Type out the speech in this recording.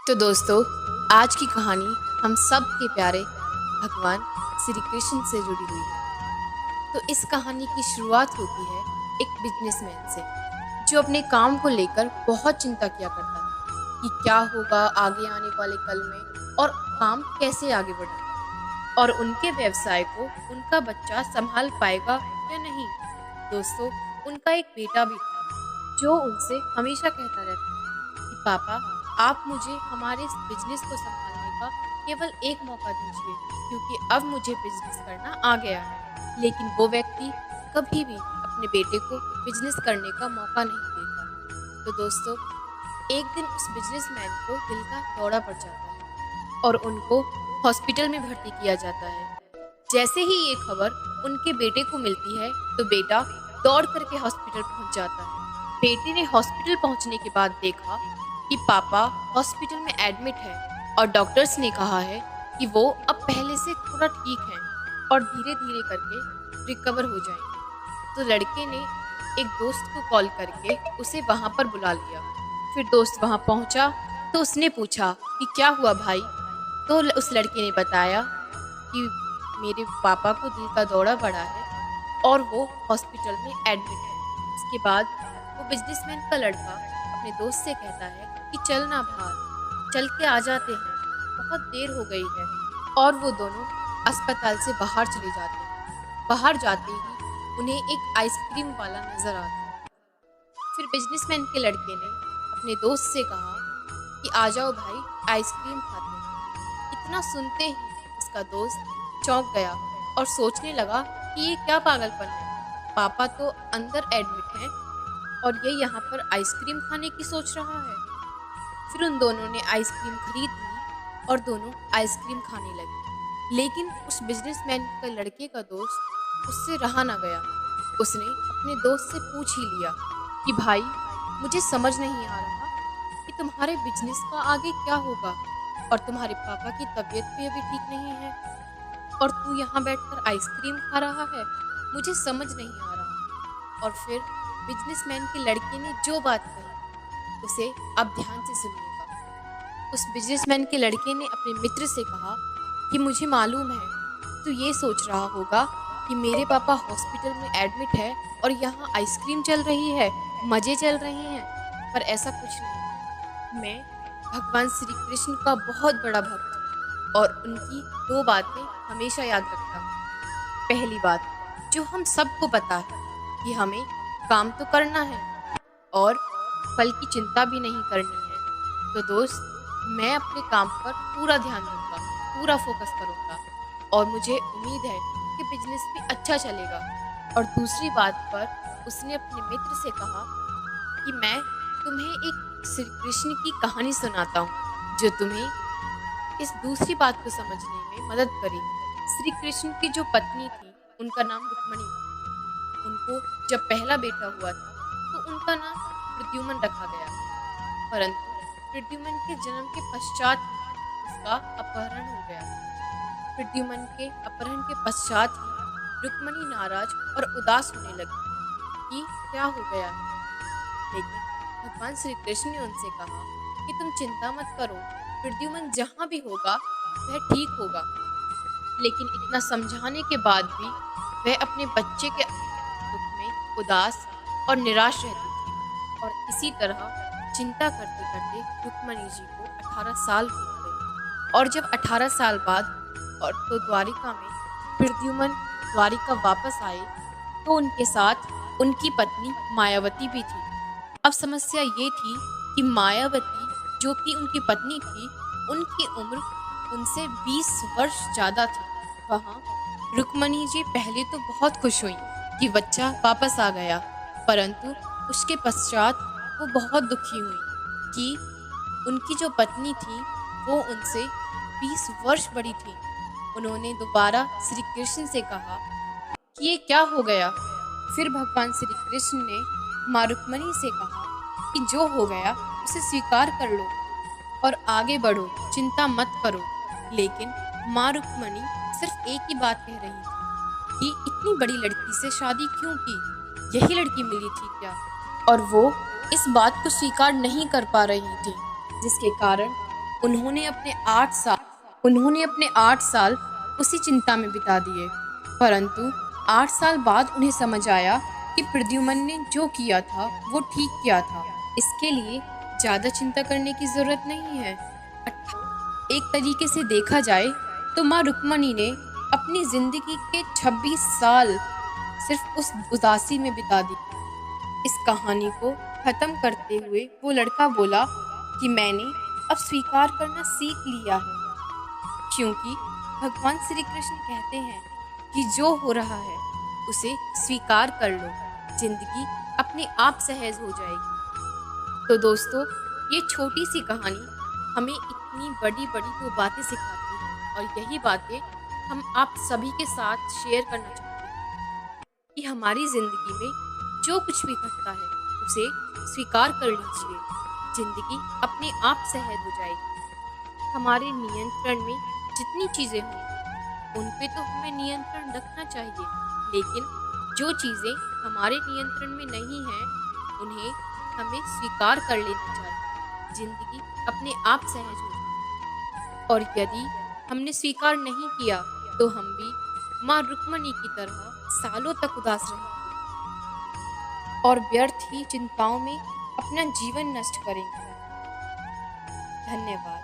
तो दोस्तों, आज की कहानी हम सब के प्यारे भगवान श्री कृष्ण से जुड़ी हुई है। तो इस कहानी की शुरुआत होती है एक बिजनेसमैन से, जो अपने काम को लेकर बहुत चिंता किया करता था कि क्या होगा आगे आने वाले कल में और काम कैसे आगे बढ़ेगा और उनके व्यवसाय को उनका बच्चा संभाल पाएगा या नहीं। दोस्तों, उनका एक बेटा भी था जो उनसे हमेशा कहता रहता था कि पापा, आप मुझे हमारे इस बिजनेस को संभालने का केवल एक मौका दीजिए, क्योंकि अब मुझे बिजनेस करना आ गया है। लेकिन वो व्यक्ति कभी भी अपने बेटे को बिजनेस करने का मौका नहीं देता। तो दोस्तों, एक दिन उस बिजनेसमैन को दिल का दौरा पड़ जाता है और उनको हॉस्पिटल में भर्ती किया जाता है। जैसे ही ये खबर उनके बेटे को मिलती है तो बेटा दौड़ करके हॉस्पिटल पहुंच जाता है। बेटे ने हॉस्पिटल पहुंचने के बाद देखा कि पापा हॉस्पिटल में एडमिट है और डॉक्टर्स ने कहा है कि वो अब पहले से थोड़ा ठीक हैं और धीरे धीरे करके रिकवर हो जाएंगे। तो लड़के ने एक दोस्त को कॉल करके उसे वहां पर बुला लिया। फिर दोस्त वहां पहुंचा तो उसने पूछा कि क्या हुआ भाई। तो उस लड़के ने बताया कि मेरे पापा को दिल का दौरा पड़ा है और वो हॉस्पिटल में एडमिट है। उसके बाद वो बिजनेसमैन का लड़का अपने दोस्त से कहता है कि चल ना बाहर, चल के आ जाते हैं, बहुत देर हो गई है। और वो दोनों अस्पताल से बाहर चले जाते हैं। बाहर जाते ही उन्हें एक आइसक्रीम वाला नजर आता है। फिर बिजनेसमैन के लड़के ने अपने दोस्त से कहा कि आ जाओ भाई, आइसक्रीम खाते हैं। इतना सुनते ही उसका दोस्त चौंक गया और सोचने लगा कि ये क्या पागलपन है, पापा तो अंदर एडमिट हैं और ये यहाँ पर आइसक्रीम खाने की सोच रहा है। फिर उन दोनों ने आइसक्रीम खरीद ली और दोनों आइसक्रीम खाने लगे। लेकिन उस बिजनेसमैन के लड़के का दोस्त उससे रहा ना गया। उसने अपने दोस्त से पूछ ही लिया कि भाई, मुझे समझ नहीं आ रहा कि तुम्हारे बिजनेस का आगे क्या होगा और तुम्हारे पापा की तबीयत भी अभी ठीक नहीं है और तू यहाँ बैठकर आइसक्रीम खा रहा है, मुझे समझ नहीं आ रहा। और फिर बिजनेसमैन के लड़के ने जो बात कही उसे अब ध्यान से सुनिएगा। उस बिजनेसमैन के लड़के ने अपने मित्र से कहा कि मुझे मालूम है तू ये सोच रहा होगा कि मेरे पापा हॉस्पिटल में एडमिट है और यहाँ आइसक्रीम चल रही है, मज़े चल रहे हैं, पर ऐसा कुछ नहीं है। मैं भगवान श्री कृष्ण का बहुत बड़ा भक्त हूँ और उनकी दो बातें हमेशा याद रखता हूँ। पहली बात, जो हम सबको पता है कि हमें काम तो करना है और फल की चिंता भी नहीं करनी है। तो दोस्त, मैं अपने काम पर पूरा ध्यान दूंगा, पूरा फोकस करूंगा और मुझे उम्मीद है कि बिजनेस भी अच्छा चलेगा। और दूसरी बात पर उसने अपने मित्र से कहा कि मैं तुम्हें एक श्री कृष्ण की कहानी सुनाता हूँ जो तुम्हें इस दूसरी बात को समझने में मदद करेगी। श्री कृष्ण की जो पत्नी थी उनका नाम रुक्मणी था। उनको जब पहला बेटा हुआ था तो उनका नाम प्रद्युम्न रखा गया, परंतु प्रद्युम्न के जन्म के पश्चात ही उसका अपहरण हो गया। प्रद्युम्न के अपहरण के पश्चात ही रुक्मणी नाराज और उदास होने लगी कि क्या हो गया है। लेकिन भगवान श्री कृष्ण ने उनसे कहा कि तुम चिंता मत करो, प्रद्युम्न जहाँ भी होगा वह ठीक होगा। लेकिन इतना समझाने के बाद भी वह अपने बच्चे के दुख में उदास और निराश रहती थी। और इसी तरह चिंता करते करते रुक्मणी जी को 18 साल बीत गए। और जब 18 साल बाद और तो द्वारिका में प्रद्युम्न द्वारिका वापस आए तो उनके साथ उनकी पत्नी मायावती भी थी। अब समस्या ये थी कि मायावती, जो कि उनकी पत्नी थी, उनकी उम्र उनसे 20 वर्ष ज़्यादा थी। वहाँ रुक्मणी जी पहले तो बहुत खुश हुई कि बच्चा वापस आ गया, परंतु उसके पश्चात वो बहुत दुखी हुई कि उनकी जो पत्नी थी वो उनसे 20 वर्ष बड़ी थी। उन्होंने दोबारा श्री कृष्ण से कहा कि ये क्या हो गया। फिर भगवान श्री कृष्ण ने माँ रुक्मणी से कहा कि जो हो गया उसे स्वीकार कर लो और आगे बढ़ो, चिंता मत करो। लेकिन माँ रुक्मणी सिर्फ एक ही बात कह रही थी कि इतनी बड़ी लड़की से शादी क्यों की, यही लड़की मिली थी क्या। और वो इस बात को स्वीकार नहीं कर पा रही थी, जिसके कारण उन्होंने अपने 8 साल उसी चिंता में बिता दिए, परंतु 8 साल बाद उन्हें समझ आया कि प्रद्युम्न ने जो किया था वो ठीक किया था। इसके लिए ज़्यादा चिंता करने की ज़रूरत नहीं है। एक तरीके से देखा जाए तो माँ रुक्मणी ने अपनी ज़िंदगी के 26 साल सिर्फ उस उदासी में बिता दी। इस कहानी को ख़त्म करते हुए वो लड़का बोला कि मैंने अब स्वीकार करना सीख लिया है, क्योंकि भगवान श्री कृष्ण कहते हैं कि जो हो रहा है उसे स्वीकार कर लो, जिंदगी अपने आप सहज हो जाएगी। तो दोस्तों, ये छोटी सी कहानी हमें इतनी बड़ी बड़ी तो बातें सिखाती है, और यही बातें हम आप सभी के साथ शेयर करना चाहते हैं कि हमारी ज़िंदगी में जो कुछ भी घटता है उसे स्वीकार कर लीजिए, जिंदगी अपने आप सहज हो जाएगी। हमारे नियंत्रण में जितनी चीज़ें हों उन पे तो हमें नियंत्रण रखना चाहिए, लेकिन जो चीज़ें हमारे नियंत्रण में नहीं हैं उन्हें हमें स्वीकार कर लेना चाहिए, जिंदगी अपने आप सहज हो जाए। और यदि हमने स्वीकार नहीं किया तो हम भी माँ रुक्मणी की तरह सालों तक उदास रहेंगे और व्यर्थ ही चिंताओं में अपना जीवन नष्ट करेंगे। धन्यवाद।